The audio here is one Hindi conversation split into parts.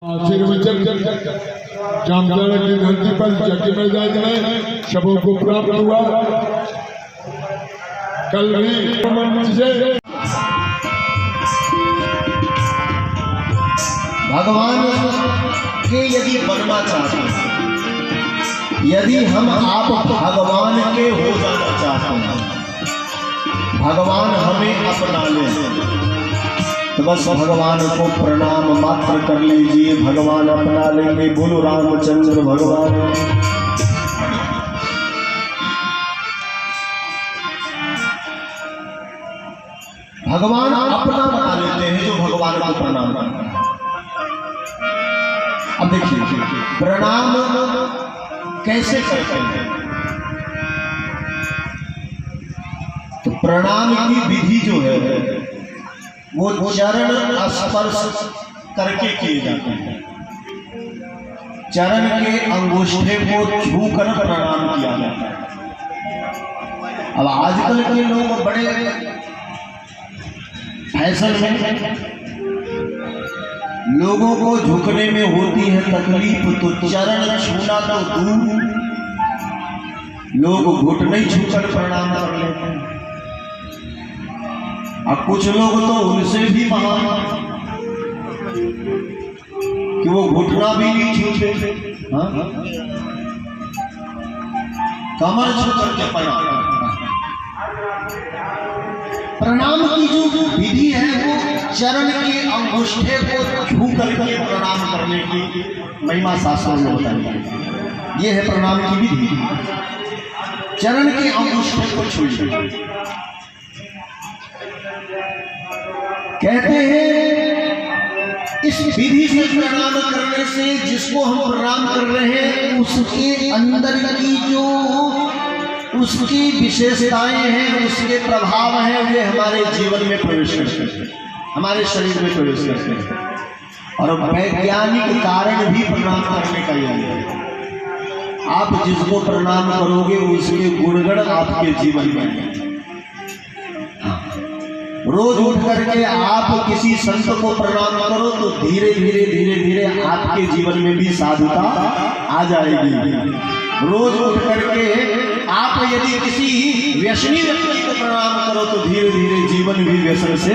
सिर में जामताड़ा की धरती पर यज्ञ में जाए सबों को प्राप्त हुआ। कल भी भगवान के यदि बनना चाहते हैं, यदि हम आप भगवान के हो जाना चाहते हैं, भगवान हमें अपना ले, तो बस भगवान को प्रणाम मात्र कर लीजिए, भगवान अपना लेंगे। बोलो रामचंद्र भगवान। भगवान अपना बना लेते हैं जो भगवान को प्रणाम करते हैं। अब देखिए प्रणाम कैसे करते हैं, तो प्रणाम की विधि जो है वो चरण स्पर्श करके किए जाते हैं। चरण के अंगूठे को छू कर प्रणाम किया जाता है। अब आजकल के लोग बड़े फैशन में, लोगों को झुकने में होती है तकलीफ, तो चरण छूना तो दूर, लोग घुटने छूकर प्रणाम कर लेते हैं। अब कुछ लोग तो उनसे भी महान कि वो घुटना भी नहीं छूते, कमर छू करके प्रणाम की जो विधि है वो चरण के अंगूठे को छू करके प्रणाम करने की महिमा शास्त्रों में बताई है। ये है प्रणाम की विधि, चरण के अंगूठे को छूइए। कहते हैं इस विधि से प्रणाम करने से जिसको हम प्रणाम कर रहे हैं उसके अंदर की जो उसकी विशेषताएं हैं, उसके प्रभाव हैं, वे हमारे जीवन में प्रवेश करते हैं, हमारे शरीर में प्रवेश करते हैं। और वैज्ञानिक कारण भी प्रणाम करने का यही है। आप जिसको प्रणाम करोगे उसके गुणगण आपके जीवन में। रोज उठ करके आप किसी संत को प्रणाम करो तो धीरे धीरे धीरे धीरे आपके जीवन में भी साधुता आ जाएगी। रोज उठ करके आप यदि किसी व्यसनी व्यक्ति को प्रणाम करो तो धीरे धीरे जीवन भी व्यसन से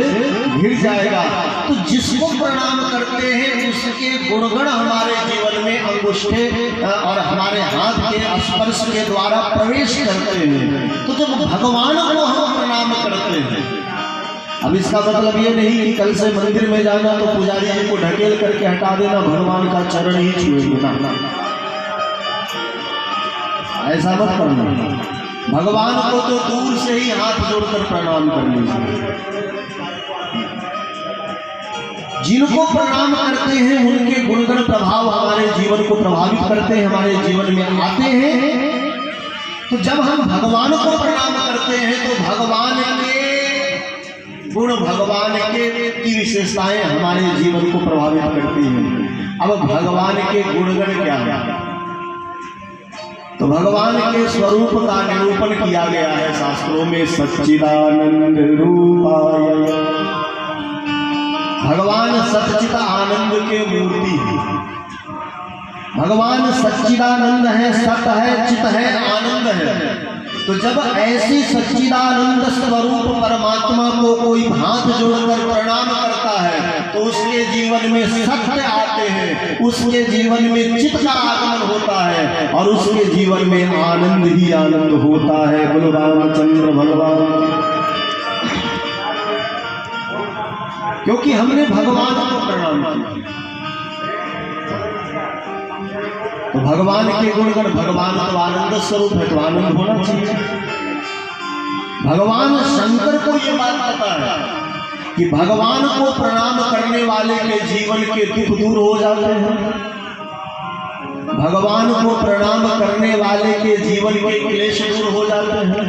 घिर जाएगा। तो जिसको प्रणाम करते हैं उसके गुणगण हमारे जीवन में अंगूठे और हमारे हाथ के स्पर्श के द्वारा प्रवेश करते हैं। तो जब भगवान को हम प्रणाम करते हैं, अब इसका मतलब ये नहीं कि कल से मंदिर में जाना तो पुजारी जी को ढकेल करके हटा देना, भगवान का चरण ही छुएंगे ना, ऐसा मत करना। भगवान को तो दूर से ही हाथ जोड़कर प्रणाम कर लीजिए। जिनको प्रणाम करते हैं उनके गुणगण प्रभाव हमारे जीवन को प्रभावित करते हैं, हमारे जीवन में आते हैं। तो जब हम भगवान को प्रणाम करते हैं तो भगवान के गुण, भगवान के की विशेषताएं हमारे जीवन को प्रभावित करती हैं। अब भगवान के गुणगण क्या है, तो भगवान के स्वरूप का निरूपण किया गया है शास्त्रों में। सच्चिदानंद रूपाय, भगवान सच्चिद आनंद के मूर्ति है। भगवान सच्चिदानंद है, सत है, चित है, आनंद है। तो जब ऐसी सच्चिदानंद स्वरूप परमात्मा को कोई हाथ जोड़कर प्रणाम करता है तो उसके जीवन में सत्य आते हैं, उसके जीवन में चित्त का आगमन होता है और उसके जीवन में आनंद ही आनंद होता है। बोलो रामचंद्र भगवान। क्योंकि हमने भगवान को प्रणाम किया। तो भगवान के गुणगण, भगवान तो आनंद स्वरूप है तो आनंद होना चाहिए। भगवान शंकर को ये बात पता है कि भगवान को प्रणाम करने वाले के जीवन के दुख दूर हो जाते हैं। भगवान को प्रणाम करने वाले के जीवन के क्लेश दूर हो जाते हैं।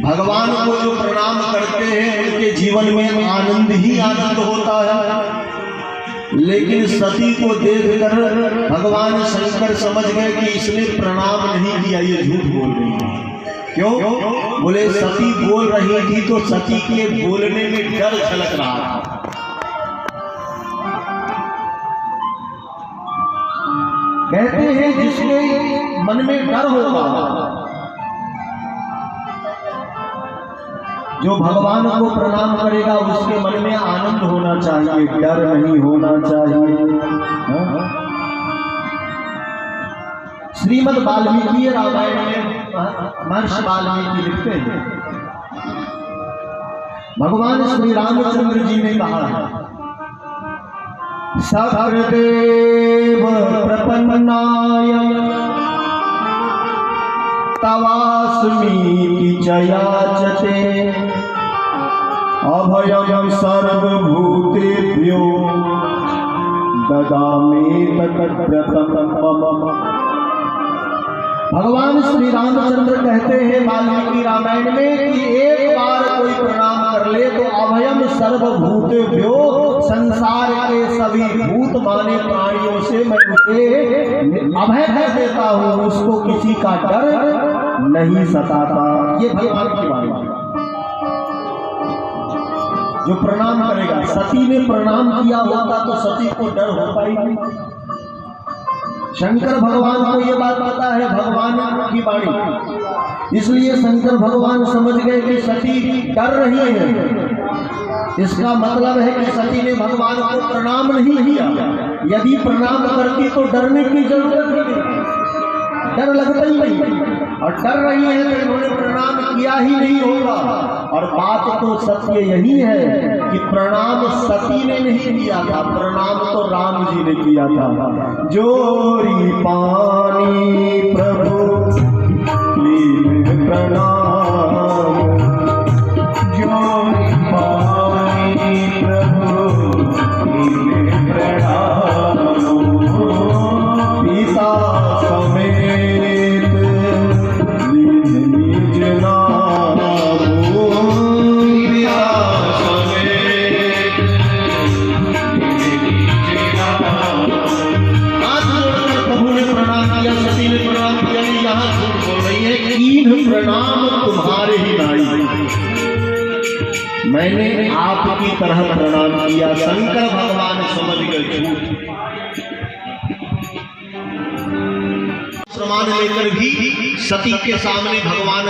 भगवान को जो प्रणाम करते हैं उनके जीवन में आनंद ही आनंद होता है। लेकिन सती को देखकर भगवान शंकर समझ गए कि इसने प्रणाम नहीं किया, ये झूठ बोल रही है। क्यों? बोले सती बोल रही थी तो सती के बोलने में डर झलक रहा था। कहते हैं जिसके मन में डर होगा, जो भगवान को प्रणाम करेगा उसके मन में आनंद होना चाहिए, डर नहीं होना चाहिए। श्रीमद् वाल्मीकि रामायण में महर्षि वाल्मीकि लिखते हैं, भगवान श्री रामचंद्र जी ने कहा, सकलदेव प्रपन्नाय तवास्मीति च याचते अभयं सर्वभूतेभ्यो ददामि तत्प्रथमम्। भगवान श्री रामचंद्र कहते हैं वाल्मीकि रामायण में कि एक बार कोई प्रणाम कर ले तो अभयम सर्वभूतेभ्यो, संसार के सभी भूत माने प्राणियों से मैं उसे अभय कर देता हूँ, उसको किसी का डर नहीं सताता। ये भगवान की बात है। जो प्रणाम करेगा, सती ने प्रणाम किया होता तो सती को डर होता ही नहीं। शंकर भगवान को ये बात पता है, भगवान की वाणी, इसलिए शंकर भगवान समझ गए कि सती डर रही है। इसका मतलब है कि सती ने भगवान को प्रणाम नहीं किया। यदि प्रणाम करती तो डरने की जरूरत नहीं, डर लगता ही नहीं, और डर रही है तो इन्होंने प्रणाम किया ही नहीं होगा। और बात तो सत्य यही है कि प्रणाम सती ने नहीं किया था, प्रणाम तो राम जी ने किया था। जोरी पानी प्रभु प्रणाम, जोरी पानी प्रभु प्रणाम, पिता समेत निज नाम, पिता समेत निज नाम। हाथ जोड़कर प्रभु ने प्रणाम किया, सती ने प्रणाम किया। यहाँ झूठ बोल रही है, कीन प्रणाम तुम्हारे ही नाई, मैंने आपकी तरह प्रणाम किया। शंकर भगवान समझ गए झूठ। प्रमाण लेकर भी सती के सामने भगवान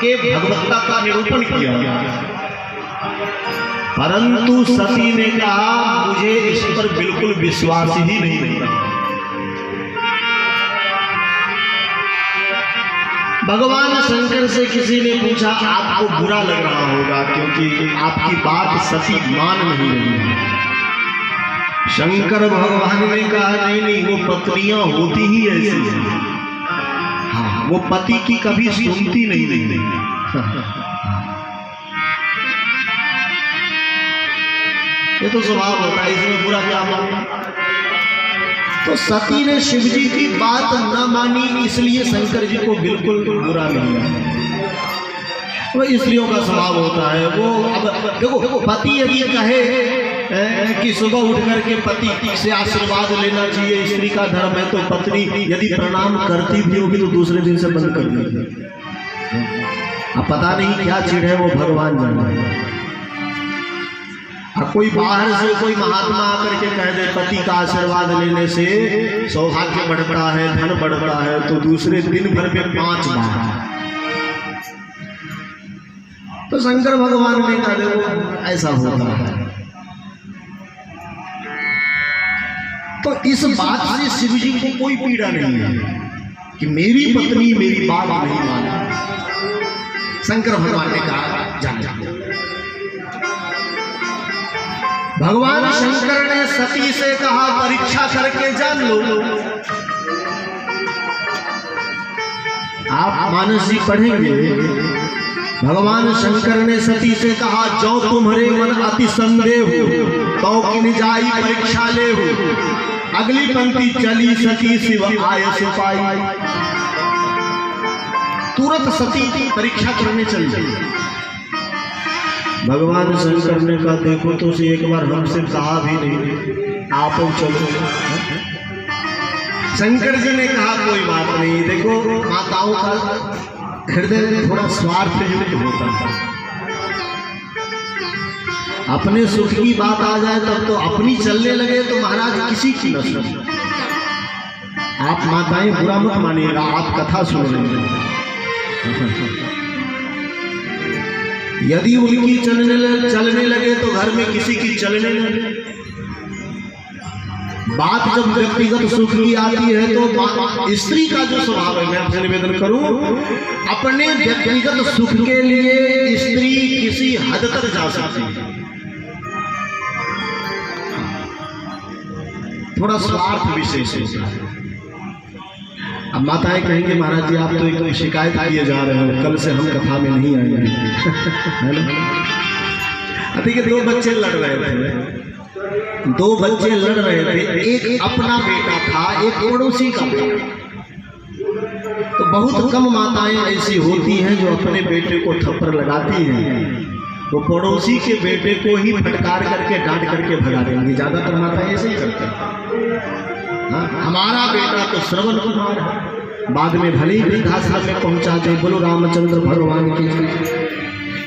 के भगवत्ता का निरूपण किया, परंतु सती ने कहा मुझे इस पर बिल्कुल विश्वास ही नहीं है। भगवान शंकर से किसी ने पूछा आपको बुरा लग रहा होगा क्योंकि आपकी बात सती मान नहीं रही है। शंकर भगवान ने कहा नहीं नहीं, वो पत्नियां होती ही ऐसी हैं, हाँ वो पति की कभी सुनती नहीं। ये तो स्वभाव होता है, इसमें बुरा क्या मानना। तो सती ने शिव जी की बात न मानी, इसलिए शंकर जी को बिल्कुल बुरा नहीं लगा। वो स्त्रियों का स्वभाव होता है। वो अब देखो पति यदि कहे कि सुबह उठ करके पति से आशीर्वाद लेना चाहिए, स्त्री का धर्म है, तो पत्नी यदि प्रणाम करती भी होगी तो दूसरे दिन से बंद कर देगी। अब पता नहीं क्या चीज है, वो भगवान जाने। अब कोई बाहर से कोई महात्मा आकर के कह दे पति का आशीर्वाद लेने से सौभाग्य बढ़ता है, धन बढ़ता है, तो दूसरे दिन भर में 5 बार। तो शंकर भगवान ने कहा देखो ऐसा होता है। तो इस बात से शिव जी को कोई पीड़ा नहीं है कि मेरी पत्नी मेरी बात नहीं माना। शंकर भगवान ने कहा जान। भगवान शंकर ने सती से कहा परीक्षा करके जान लो। आप मानस जी पढ़ेंगे, भगवान शंकर ने सती से कहा जो तुम्हारे मन अति संदेह हो तो किन जाई परीक्षा ले हो। अगली पंक्ति चली सती शिव आय सिपाही, तुरंत सती परीक्षा करने चली। भगवान शंकर ने कहा देखो तो से एक बार हमसे कहा भी नहीं, आप चलो। शंकर जी ने कहा कोई बात नहीं। देखो माताओं का हृदय थोड़ा स्वार्थ युक्त होता है, अपने सुख की बात आ जाए तब तो अपनी चलने लगे तो महाराज किसी की न सुने। आप माताएं बुरा मत मानिएगा, आप कथा सुन रहे हैं। यदि उनकी चलने लगे तो घर में किसी की चलने लगे। बात जब व्यक्तिगत सुख की आती है तो स्त्री का जो स्वभाव है, मैं आपसे निवेदन करूं, अपने व्यक्तिगत सुख के लिए स्त्री किसी हद तक जा सकती है। थोड़ा स्वार्थ विशेष है। अब माताएं कहेंगे महाराज जी आप तो एकदम शिकायत किए जा रहे हो, कल से हम कथा में नहीं आएंगे, है ना। ठीक है, दो बच्चे लड़ रहे थे, एक अपना बेटा था, एक पड़ोसी का बेटा। तो बहुत कम माताएं ऐसी होती हैं जो अपने बेटे को थप्पड़ लगाती हैं, वो पड़ोसी के बेटे को ही फटकार करके डांट करके भगा देंगी। ज्यादातर माताएं ऐसे ही करती हैं। हमारा बेटा तो श्रवण कुमार है, बाद में भले ही वृद्धाश्रम में पहुंचा दे, बोलो रामचंद्र भगवान की।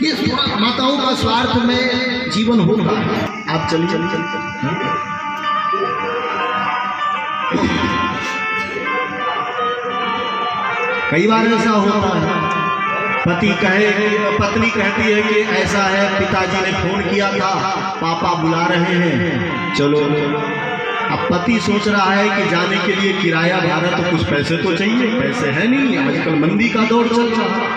ये माताओं का स्वार्थ में जीवन होगा। आप चलिए कई बार ऐसा होता है, पत्नी कहती है कि ऐसा है, पिताजी ने फोन किया था, पापा बुला रहे हैं, चलो। अब पति सोच रहा है कि जाने के लिए किराया भाड़ा तो कुछ पैसे तो चाहिए, पैसे है नहीं, आजकल मंदी का दौर चल रहा है।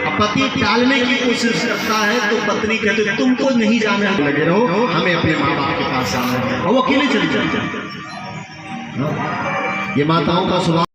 अब पति टालने की कोशिश करता है तो पत्नी कहती है तुमको नहीं जाना है, लगे रहो, हमें अपने माँ बाप के पास आना है, और वो अकेले चली जाती है। ये माताओं का स्वभाव।